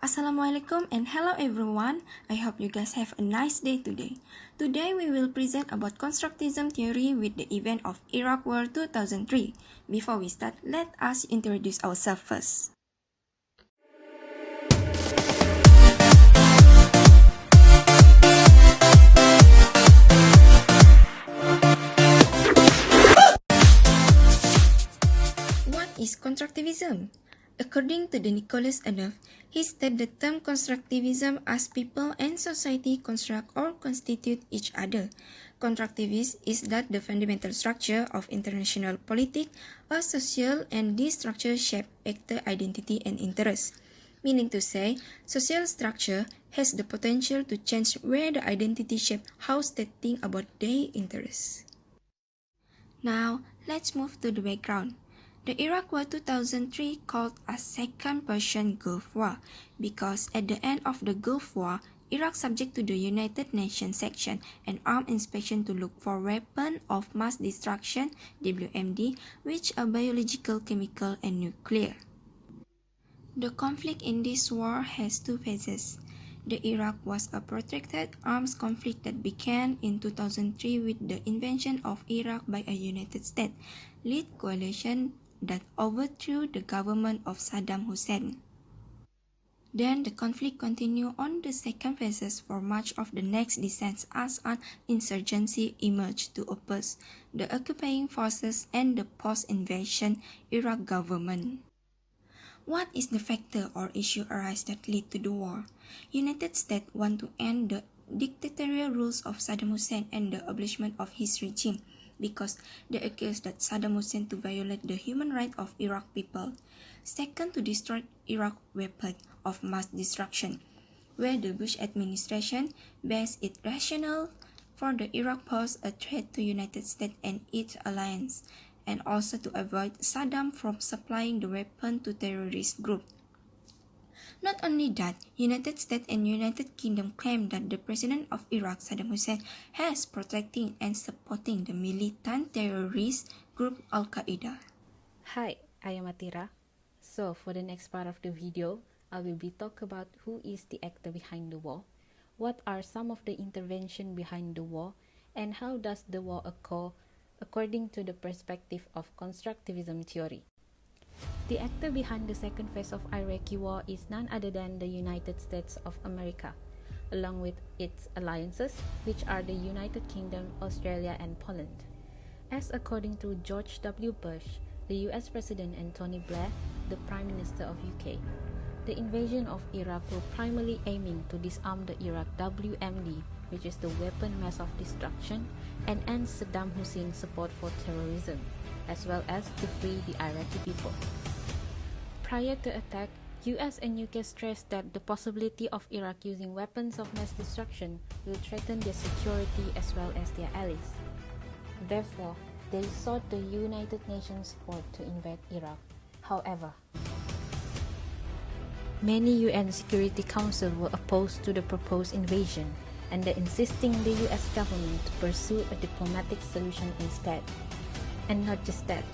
Assalamualaikum and hello everyone. I hope you guys have a nice day today. Today we will present about constructivism theory with the event of Iraq War 2003. Before we start, let us introduce ourselves first. What is constructivism? According to the Nicholas Adolph, he stated the term constructivism as people and society construct or constitute each other. Constructivist is that the fundamental structure of international politics or social, and this structure shape actor identity and interest. Meaning to say, social structure has the potential to change where the identity shape how they think about their interests. Now, let's move to the background. The Iraq War 2003 called a Second Persian Gulf War because at the end of the Gulf War, Iraq subject to the United Nations Section and Armed Inspection to look for weapons of mass destruction (WMD), which are biological, chemical, and nuclear. The conflict in this war has two phases. The Iraq was a protracted arms conflict that began in 2003 with the invasion of Iraq by a United States-led coalition that overthrew the government of Saddam Hussein. Then the conflict continued on the second phase for much of the next decade as an insurgency emerged to oppose the occupying forces and the post-invasion Iraq government. What is the factor or issue arise that lead to the war? United States want to end the dictatorial rules of Saddam Hussein and the abolishment of his regime because they accuse that Saddam Hussein to violate the human rights of Iraq people. Second, to destroy Iraq weapons of mass destruction, where the Bush administration based its rationale for the Iraq pose a threat to United States and its alliance, and also to avoid Saddam from supplying the weapon to terrorist groups. Not only that, United States and United Kingdom claim that the president of Iraq, Saddam Hussein, has protecting and supporting the militant terrorist group Al-Qaeda. Hi, I am Athirah. So for the next part of the video, I will be talk about who is the actor behind the war, what are some of the intervention behind the war, and how does the war occur according to the perspective of constructivism theory. The actor behind the second phase of Iraqi war is none other than the United States of America, along with its alliances, which are the United Kingdom, Australia, and Poland. As according to George W. Bush, the US President, and Tony Blair, the Prime Minister of UK, the invasion of Iraq were primarily aiming to disarm the Iraq WMD, which is the weapon mass of destruction, and end Saddam Hussein's support for terrorism, as well as to free the Iraqi people. Prior to attack, US and UK stressed that the possibility of Iraq using weapons of mass destruction will threaten their security as well as their allies. Therefore, they sought the United Nations support to invade Iraq. However, many UN Security Council were opposed to the proposed invasion, and they insisting the US government to pursue a diplomatic solution instead. And not just that,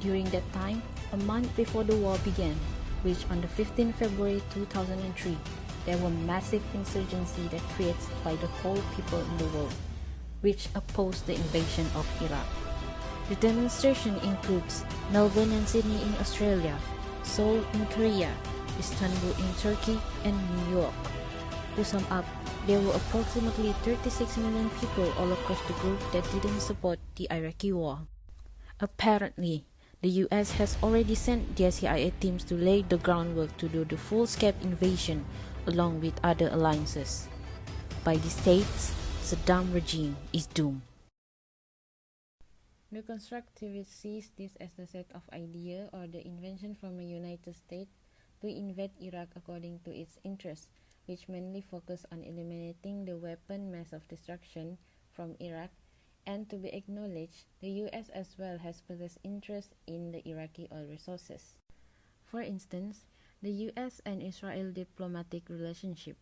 during that time, a month before the war began, which on the 15th February 2003, there were massive insurgency that created by the whole people in the world, which opposed the invasion of Iraq. The demonstration includes Melbourne and Sydney in Australia, Seoul in Korea, Istanbul in Turkey, and New York. To sum up, there were approximately 36 million people all across the globe that didn't support the Iraqi war. Apparently, the US has already sent their CIA teams to lay the groundwork to do the full-scale invasion along with other alliances. By these states, Saddam regime is doomed. The constructivists sees this as the set of idea or the invention from a United States to invade Iraq according to its interests, which mainly focus on eliminating the weapon mass of destruction from Iraq, and to be acknowledged, the US as well has possessed interest in the Iraqi oil resources. For instance, the US and Israel diplomatic relationship.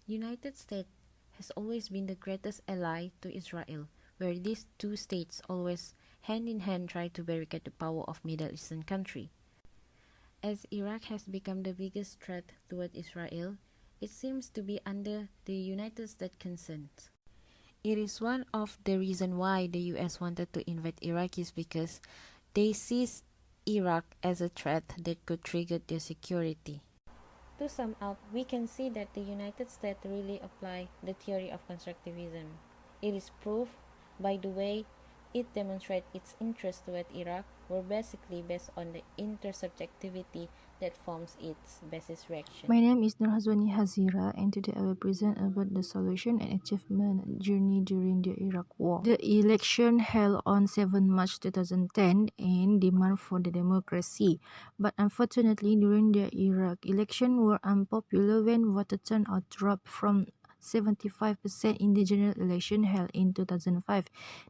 United States has always been the greatest ally to Israel, where these two states always hand in hand try to barricade the power of Middle Eastern country. As Iraq has become the biggest threat toward Israel, it seems to be under the United States' concern. It is one of the reasons why the US wanted to invade Iraqis because they see Iraq as a threat that could trigger their security. To sum up, we can see that the United States really apply the theory of constructivism. It is proof by the way it demonstrates its interest toward Iraq were basically based on the intersubjectivity that forms its basis reaction. My name is Nur Hazwani Hazirah, and today I will present about the solution and achievement journey during the Iraq War. The election held on 7 March 2010 and demand for the democracy, but unfortunately during the Iraq election were unpopular when voter turnout dropped from 75% in the general election held in 2005.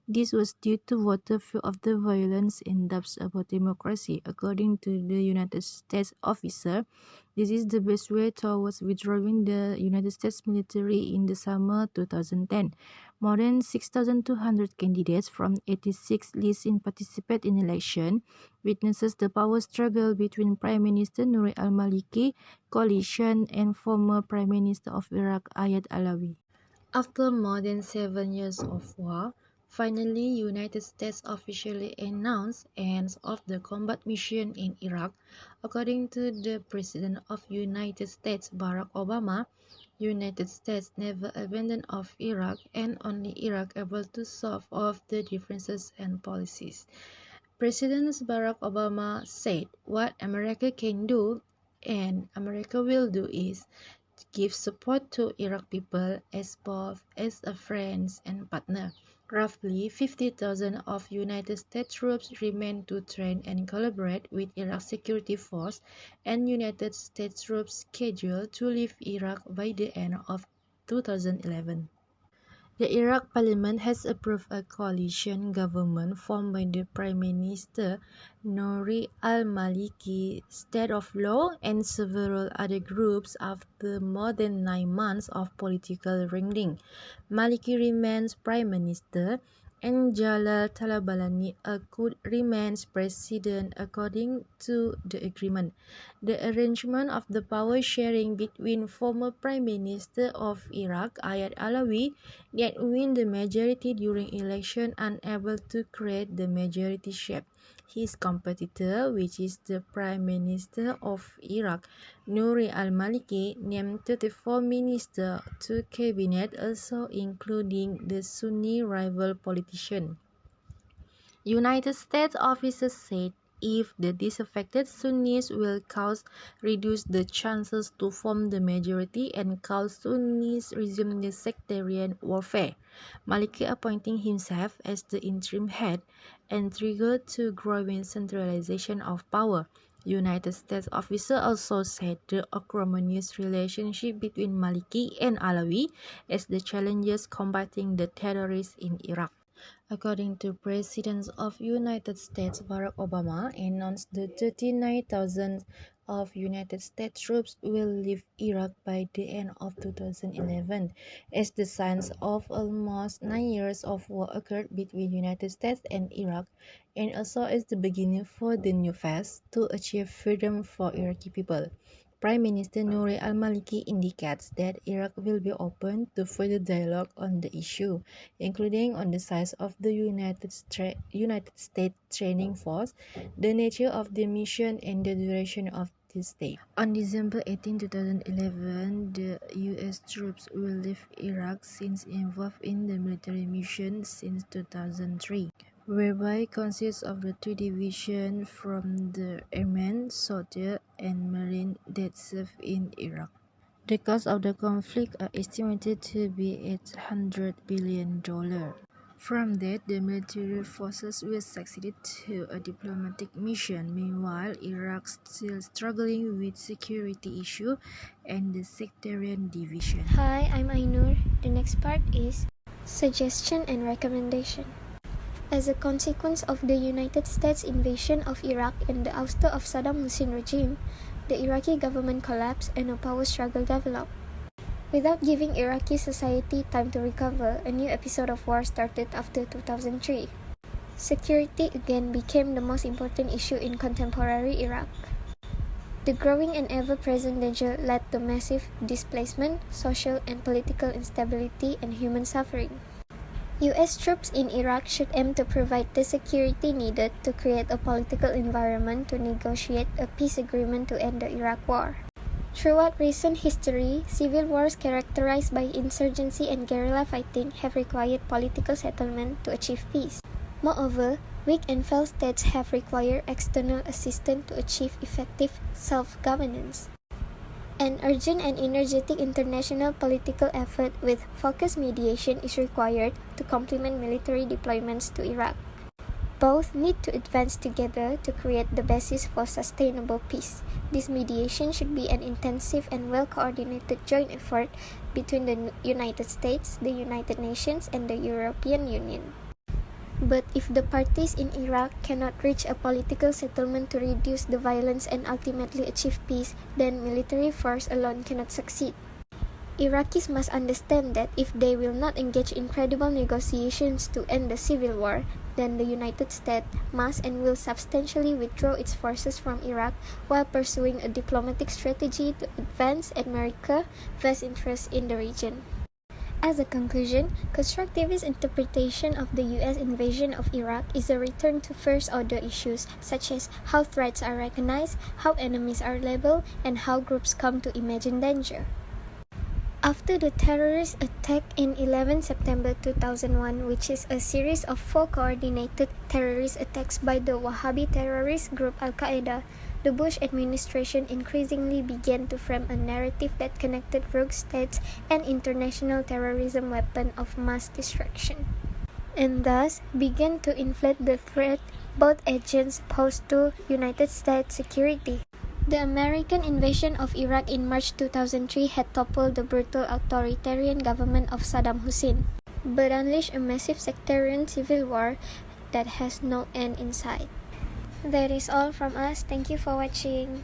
This was due to voter fear of the violence and doubts about democracy. According to the United States officer, this is the best way towards withdrawing the United States military in the summer 2010. More than 6,200 candidates from 86 lists participate in election, witnesses the power struggle between Prime Minister Nurul al-Maliki coalition and former Prime Minister of Iraq Ayad Alawi. After more than 7 years of war, finally United States officially announced ends of the combat mission in Iraq. According to the President of United States Barack Obama, United States never abandoned of Iraq and only Iraq able to solve all of the differences and policies. President Barack Obama said, "What America can do and America will do is to give support to Iraq people as both as a friend and partner." Roughly 50,000 of United States troops remain to train and collaborate with Iraq security force, and United States troops scheduled to leave Iraq by the end of 2011. The Iraq parliament has approved a coalition government formed by the Prime Minister Nurul al-Maliki, State of Law, and several other groups after more than 9 months of political wrangling. Maliki remains Prime Minister, and Jalal Talabani could remain president according to the agreement. The arrangement of the power sharing between former Prime Minister of Iraq Ayad Alawi that win the majority during election unable to create the majority shape. His competitor, which is the Prime Minister of Iraq, Nurul al-Maliki, named 34 ministers to cabinet, also including the Sunni rival politician. United States officers said if the disaffected Sunnis will reduce the chances to form the majority and cause Sunnis resume the sectarian warfare. Maliki appointing himself as the interim head and triggered to growing centralization of power. United States officers also said the acrimonious relationship between Maliki and Alawi as the challenges combating the terrorists in Iraq. According to President of United States Barack Obama, announced the 39,000 of United States troops will leave Iraq by the end of 2011, as the signs of almost 9 years of war occurred between United States and Iraq, and also as the beginning for the new phase to achieve freedom for Iraqi people. Prime Minister Nurul al-Maliki indicates that Iraq will be open to further dialogue on the issue, including on the size of the United States training force, the nature of the mission, and the duration of the stay. On December 18, 2011, the U.S. troops will leave Iraq since involved in the military mission since 2003. Whereby consists of the 3 divisions from the Airmen, Soldier, and Marine that serve in Iraq. The cost of the conflict are estimated to be $800 billion. From that, the military forces will succeed to a diplomatic mission. Meanwhile, Iraq still struggling with security issue and the sectarian division. Hi, I'm Ainur. The next part is suggestion and recommendation. As a consequence of the United States invasion of Iraq and the ouster of Saddam Hussein regime, the Iraqi government collapsed and a power struggle developed. Without giving Iraqi society time to recover, a new episode of war started after 2003. Security again became the most important issue in contemporary Iraq. The growing and ever-present danger led to massive displacement, social and political instability, and human suffering. U.S. troops in Iraq should aim to provide the security needed to create a political environment to negotiate a peace agreement to end the Iraq War. Throughout recent history, civil wars characterized by insurgency and guerrilla fighting have required political settlement to achieve peace. Moreover, weak and failed states have required external assistance to achieve effective self-governance. An urgent and energetic international political effort with focused mediation is required to complement military deployments to Iraq. Both need to advance together to create the basis for sustainable peace. This mediation should be an intensive and well-coordinated joint effort between the United States, the United Nations, and the European Union. But if the parties in Iraq cannot reach a political settlement to reduce the violence and ultimately achieve peace, then military force alone cannot succeed. Iraqis must understand that if they will not engage in credible negotiations to end the civil war, then the United States must and will substantially withdraw its forces from Iraq while pursuing a diplomatic strategy to advance America's vast interests in the region. As a conclusion, constructivist interpretation of the U.S. invasion of Iraq is a return to first-order issues such as how threats are recognized, how enemies are labeled, and how groups come to imagine danger. After the terrorist attack in 11 September 2001, which is a series of 4 coordinated terrorist attacks by the Wahhabi terrorist group Al-Qaeda, the Bush administration increasingly began to frame a narrative that connected rogue states and international terrorism weapon of mass destruction, and thus began to inflate the threat both agents posed to United States security. The American invasion of Iraq in March 2003 had toppled the brutal authoritarian government of Saddam Hussein, but unleashed a massive sectarian civil war that has no end in sight. That is all from us. Thank you for watching.